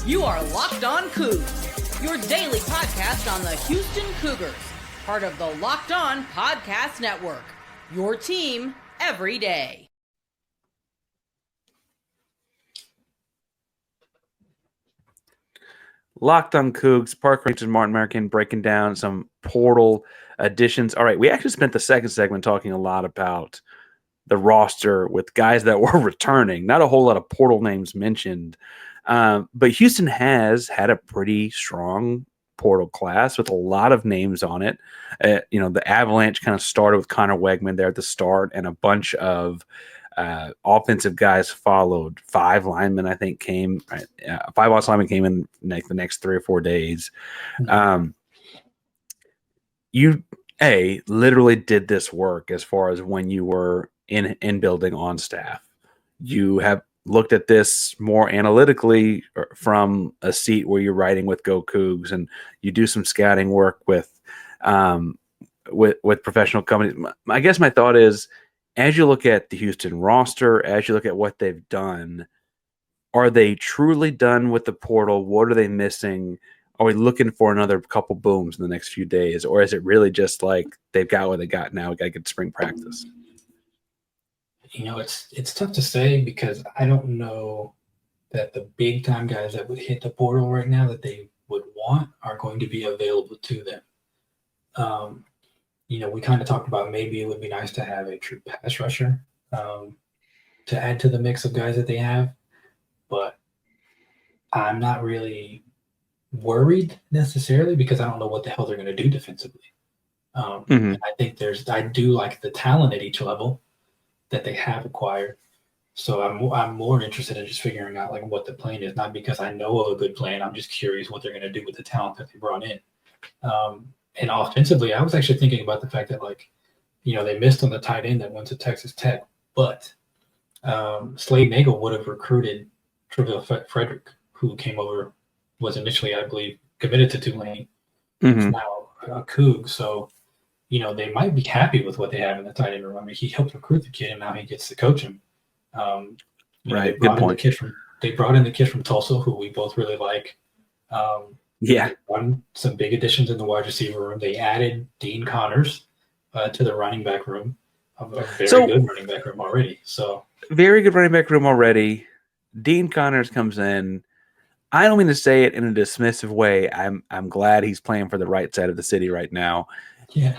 You are Locked On Coogs, your daily podcast on the Houston Cougars, part of the Locked On Podcast Network, your team every day. Locked On Coogs, Park Rangers, Martin Marroquin, breaking down some portal additions. All right, we actually spent the second segment talking a lot about the roster with guys that were returning. Not a whole lot of portal names mentioned. But Houston has had a pretty strong portal class with a lot of names on it. The Avalanche kind of started with Connor Weigman there at the start, and a bunch of offensive guys followed. 5 linemen, I think, came. 5 offensive linemen came in like the next 3 or 4 days. You literally did this work as far as when you were in building on staff. You have looked at this more analytically from a seat where you're writing with Go Coogs, and you do some scouting work with professional companies. I guess my thought is, as you look at the Houston roster, as you look at what they've done, are they truly done with the portal? What are they missing? Are we looking for another couple booms in the next few days? Or is it really just like they've got what they got now? We got to get spring practice. It's tough to say because I don't know that the big time guys that would hit the portal right now that they would want are going to be available to them. We kind of talked about maybe it would be nice to have a true pass rusher to add to the mix of guys that they have, but I'm not really worried necessarily because I don't know what the hell they're going to do defensively. I think I do like the talent at each level that they have acquired. So I'm more interested in just figuring out like what the plan is, not because I know of a good plan. I'm just curious what they're going to do with the talent that they brought in. And offensively, I was actually thinking about the fact that they missed on the tight end that went to Texas Tech, but Slade Nagel would have recruited Treville Frederick, who came over, was initially, I believe, committed to Tulane. He's now a Coug. So, they might be happy with what they have in the tight end room. I mean, he helped recruit the kid, and now he gets to coach him. Right. Good point. They brought in the kid from Tulsa, who we both really like. They won some big additions in the wide receiver room. They added Dean Connors to the running back room. A very good running back room already. So very good running back room already. Dean Connors comes in. I don't mean to say it in a dismissive way. I'm glad he's playing for the right side of the city right now. Yeah.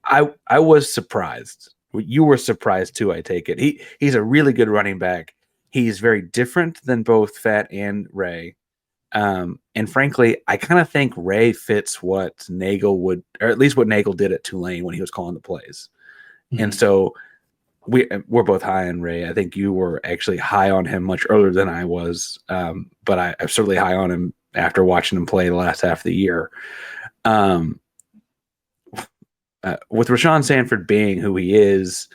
I was surprised. You were surprised too, I take it. He's a really good running back. He's very different than both Fat and Ray. And frankly, I kind of think Ray fits what Nagel would, or at least what Nagel did at Tulane when he was calling the plays. And so we're both high on Ray. I think you were actually high on him much earlier than I was. But I'm certainly high on him after watching him play the last half of the year. With Rashawn Sanford being who he is,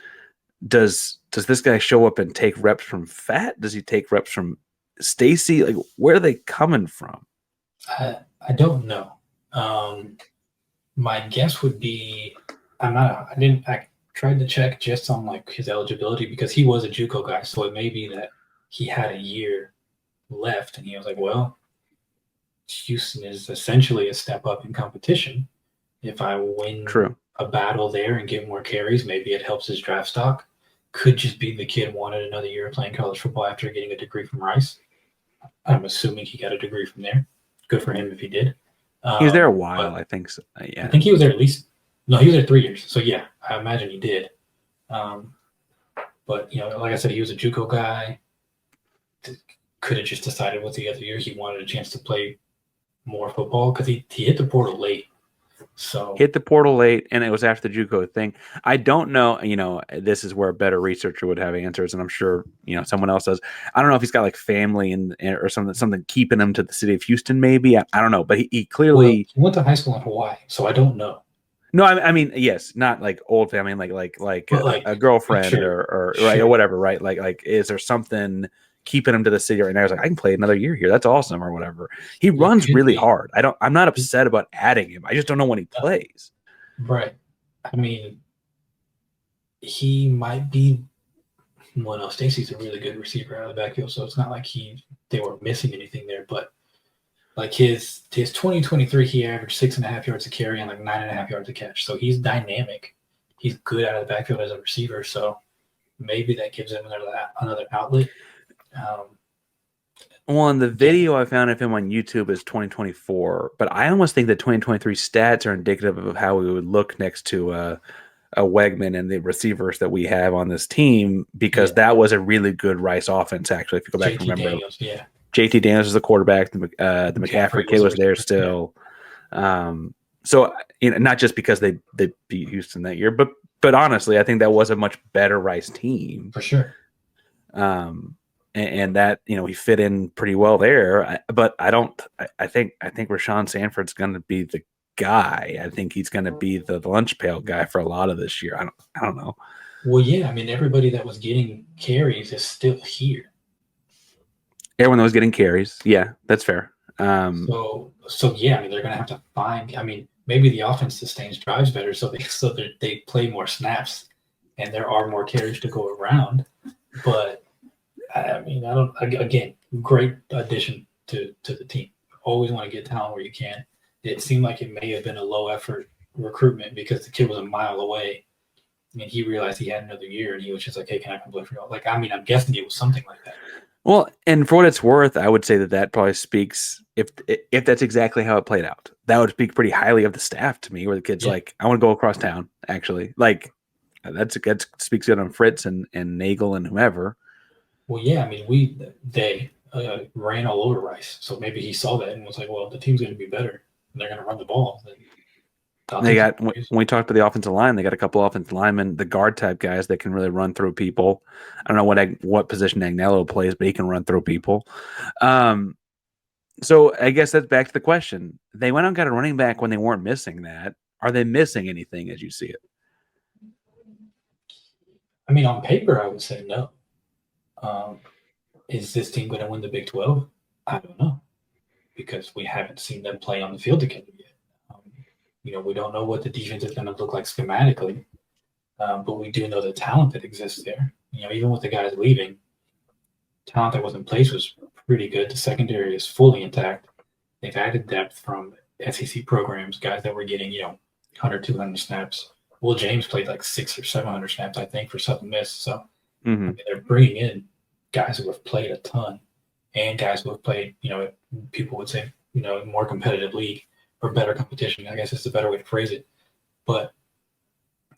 does this guy show up and take reps from Fat? Does he take reps from Stacy? Like, where are they coming from? I don't know. My guess would be I tried to check just on like his eligibility because he was a JUCO guy, so it may be that he had a year left and he was like, well, Houston is essentially a step up in competition. If I win a battle there and get more carries, maybe it helps his draft stock. Could just be the kid wanted another year of playing college football after getting a degree from Rice. I'm assuming he got a degree from there. Good for him if he did. He was there a while, I think. So. Yeah. I think he was there he was there 3 years. So yeah, I imagine he did. But like I said, he was a JUCO guy. Could have just decided with the other year he wanted a chance to play more football because he hit the portal late. So hit the portal late, and it was after the JUCO thing. I don't know. This is where a better researcher would have answers, and I'm sure someone else does. I don't know if he's got like family or something keeping him to the city of Houston. Maybe I don't know, but he clearly he went to high school in Hawaii, so I don't know. No, I mean yes, not like old family, like a girlfriend or right or whatever, right? Like is there something keeping him to the city right now? He's like, I can play another year here. That's awesome, or whatever. He runs really hard. I'm not upset about adding him. I just don't know when he plays. Right. I mean, he might be. Well, no, Stacy's a really good receiver out of the backfield, so it's not like they were missing anything there. But Like his 2023, he averaged 6.5 yards a carry and like 9.5 yards a catch. So he's dynamic. He's good out of the backfield as a receiver. So maybe that gives him another outlet. Well, the video I found of him on YouTube is 2024, but I almost think that 2023 stats are indicative of how we would look next to a Weigman and the receivers that we have on this team, because that was a really good Rice offense, actually. If you go back and remember, Daniels, JT Daniels was the quarterback. The McCaffrey kid was there still. So, not just because they beat Houston that year, but honestly, I think that was a much better Rice team. For sure. And that, he fit in pretty well there. But I think Rashawn Sanford's going to be the guy. I think he's going to be the lunch pail guy for a lot of this year. I don't know. Well, yeah. I mean, everybody that was getting carries is still here. Everyone that was getting carries. Yeah, that's fair. So yeah, I mean, they're going to have to find, I mean, maybe the offense sustains drives better. So they play more snaps and there are more carries to go around. But I mean, again, great addition to the team. Always want to get talent where you can. It seemed like it may have been a low effort recruitment because the kid was a mile away. I mean, he realized he had another year and he was just like, hey, can I come play for you? Like, I mean, I'm guessing it was something like that. Well, and for what it's worth, I would say that probably speaks, if that's exactly how it played out, that would speak pretty highly of the staff to me, where the kid's like, I want to go across town, actually. Like, that speaks good on Fritz and Nagel and whomever. Well, yeah, I mean, they ran all over Rice. So maybe he saw that and was like, well, the team's going to be better and they're going to run the ball. They got, when we talked to the offensive line, they got a couple offensive linemen, the guard type guys that can really run through people. I don't know what position Agnello plays, but he can run through people. So I guess that's back to the question. They went out and got a running back when they weren't missing that. Are they missing anything as you see it? I mean, on paper, I would say no. Is this team going to win the Big 12? I don't know, because we haven't seen them play on the field together yet. We don't know what the defense is going to look like schematically, but we do know the talent that exists there. Even with the guys leaving, talent that was in place was pretty good. The secondary is fully intact. They've added depth from SEC programs, guys that were getting, 100, 200 snaps. Will James played like 600 or 700 snaps, I think, for Southern Miss. So I mean, they're bringing in guys who have played a ton and guys who have played, people would say, more competitive league or better competition. I guess is the better way to phrase it. But,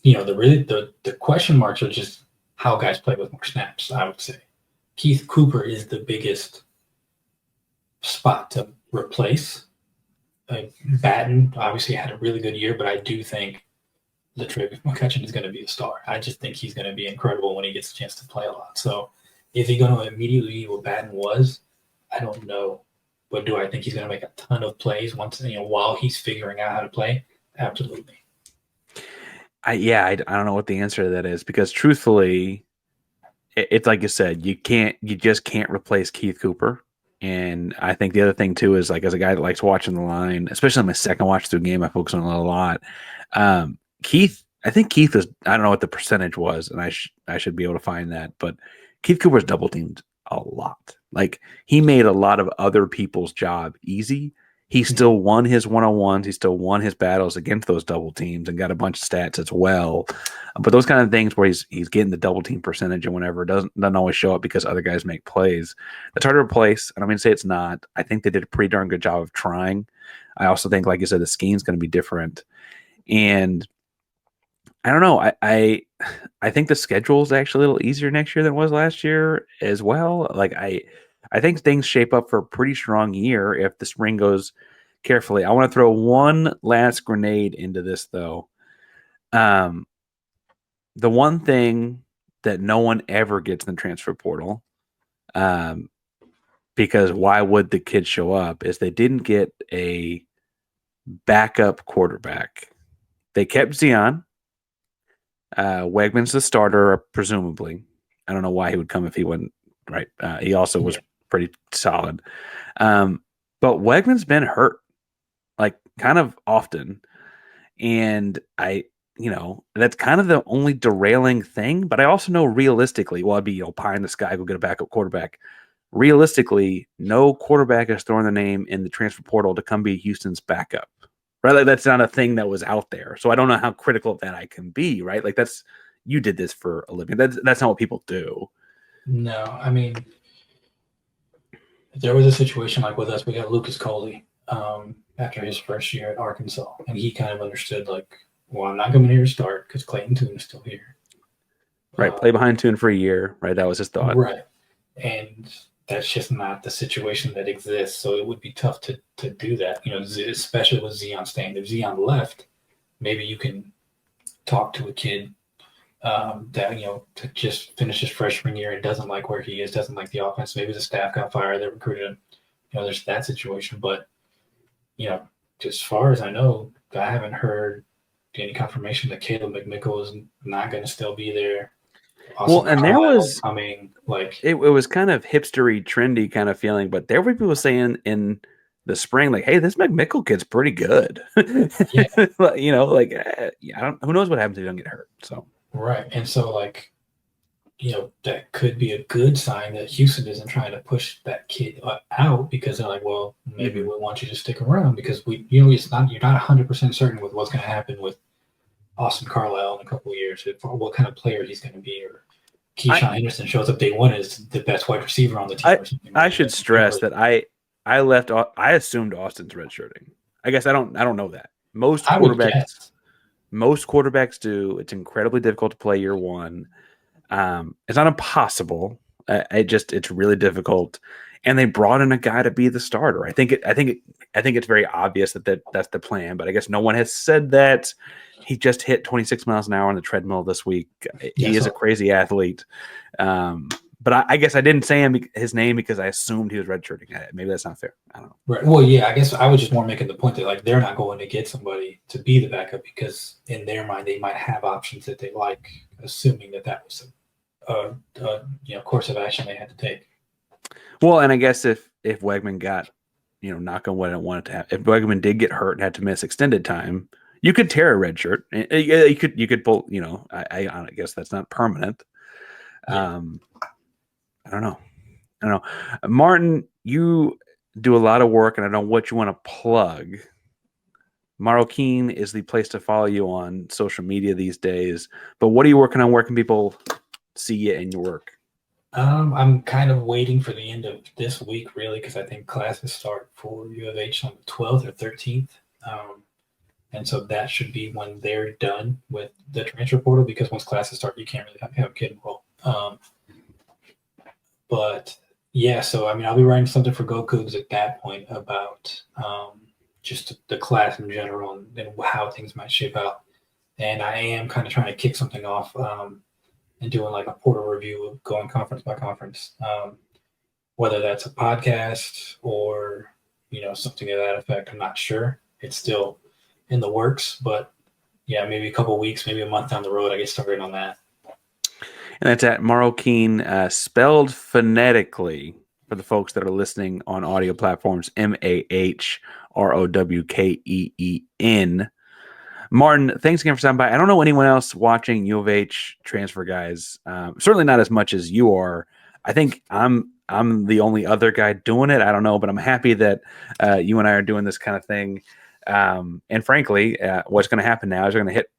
the question marks are just how guys play with more snaps, I would say. Keith Cooper is the biggest spot to replace. Batten obviously had a really good year, but I do think Latriv McCutcheon is going to be a star. I just think he's going to be incredible when he gets a chance to play a lot. So is he going to immediately be what Batten was? I don't know. But do I think he's going to make a ton of plays while he's figuring out how to play? Absolutely. I don't know what the answer to that is, because truthfully, it's like you said, you just can't replace Keith Cooper. And I think the other thing too is, like, as a guy that likes watching the line, especially on my second watch through game, I focus on it a lot. I think Keith was, I don't know what the percentage was, and I should be able to find that, but Keith Cooper's double teamed a lot. Like, he made a lot of other people's job easy. He still won his one-on-ones. He still won his battles against those double teams and got a bunch of stats as well. But those kind of things where he's getting the double team percentage and whatever doesn't always show up because other guys make plays. That's hard to replace. And I'm going to say it's not. I think they did a pretty darn good job of trying. I also think, like you said, the scheme's going to be different. And I don't know. I think the schedule is actually a little easier next year than it was last year as well. Like, I think things shape up for a pretty strong year if the spring goes carefully. I want to throw one last grenade into this, though. The one thing that no one ever gets in the transfer portal, because why would the kids show up, is they didn't get a backup quarterback. They kept Zion. Weigman's the starter, presumably. I don't know why he would come if he wasn't right. He also was pretty solid. But Weigman's been hurt, like, kind of often. And that's kind of the only derailing thing. But I also know realistically, well, I'd be pie in the sky, go get a backup quarterback. realistically, no quarterback is throwing their name in the transfer portal to come be Houston's backup, right? Like that's not a thing that was out there. So I don't know how critical that I can be, right? Like you did this for a living. That's not what people do. No, I mean, there was a situation like with us. We got Lucas Coley after his first year at Arkansas, and he kind of understood like, well, I'm not coming here to start because Clayton Tune is still here. Right, play behind Tune for a year, right? That was his thought. Right, and that's just not the situation that exists. So it would be tough to do that, especially with Zion staying. If Zion left, maybe you can talk to a kid that, to just finish his freshman year and doesn't like where he is, doesn't like the offense. Maybe the staff got fired, they recruited him. There's that situation. But, as far as I know, I haven't heard any confirmation that Caleb McMichael is not going to still be there. Well, and there was it was kind of hipstery, trendy kind of feeling, but there were people saying in the spring, like, "Hey, this McMichael kid's pretty good." Yeah. Who knows what happens if he doesn't get hurt? So right, and so that could be a good sign that Houston isn't trying to push that kid out because they're like, well, maybe we want you to stick around because you're not 100% certain with what's going to happen with Austin Carlisle in a couple of years, what kind of player he's going to be, or Keyshawn Henderson shows up day one as the best wide receiver on the team. I should stress that I assumed Austin's redshirting. I guess I don't know that. Most quarterbacks do. It's incredibly difficult to play year one. It's not impossible. It's really difficult. And they brought in a guy to be the starter. I think it's very obvious that's the plan, but I guess no one has said that. He just hit 26 miles an hour on the treadmill this week. He is a crazy athlete. But I guess I didn't say his name because I assumed he was redshirting. Maybe that's not fair. I don't know. Right. Well, yeah, I guess I was just more making the point that they're not going to get somebody to be the backup because in their mind they might have options that they like, assuming that was a course of action they had to take. Well, and I guess if Weigman got, knock on wood, I wanted to have. If Weigman did get hurt and had to miss extended time, you could tear a red shirt. You could pull. I guess that's not permanent. Yeah. I don't know. Martin, you do a lot of work, and I don't know what you want to plug. Marroquin is the place to follow you on social media these days. But what are you working on? Where can people see you and your work? I'm kind of waiting for the end of this week, really, because I think classes start for U of H on the 12th or 13th. And so that should be when they're done with the transfer portal, because once classes start, you can't really have a kid enroll. But yeah, so I'll be writing something for Go Coogs at that point about just the class in general and how things might shape out. And I am kind of trying to kick something off and doing like a portal review of going conference by conference, whether that's a podcast or something to that effect. I'm not sure. It's still in the works, but yeah, maybe a couple of weeks, maybe a month down the road, I get started on that. And that's at Marroquin, spelled phonetically for the folks that are listening on audio platforms, MAHROWKEEN. Martin, thanks again for stopping by. I don't know anyone else watching U of H transfer guys, certainly not as much as you are. I think I'm the only other guy doing it. I don't know, but I'm happy that you and I are doing this kind of thing. And frankly, what's going to happen now is we're going to hit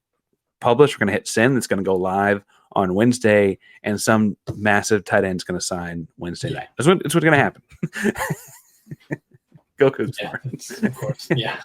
publish. We're going to hit send. It's going to go live on Wednesday, and some massive tight end is going to sign Wednesday night. That's what's going to happen. Go Coogs. Yeah, of course. Yeah.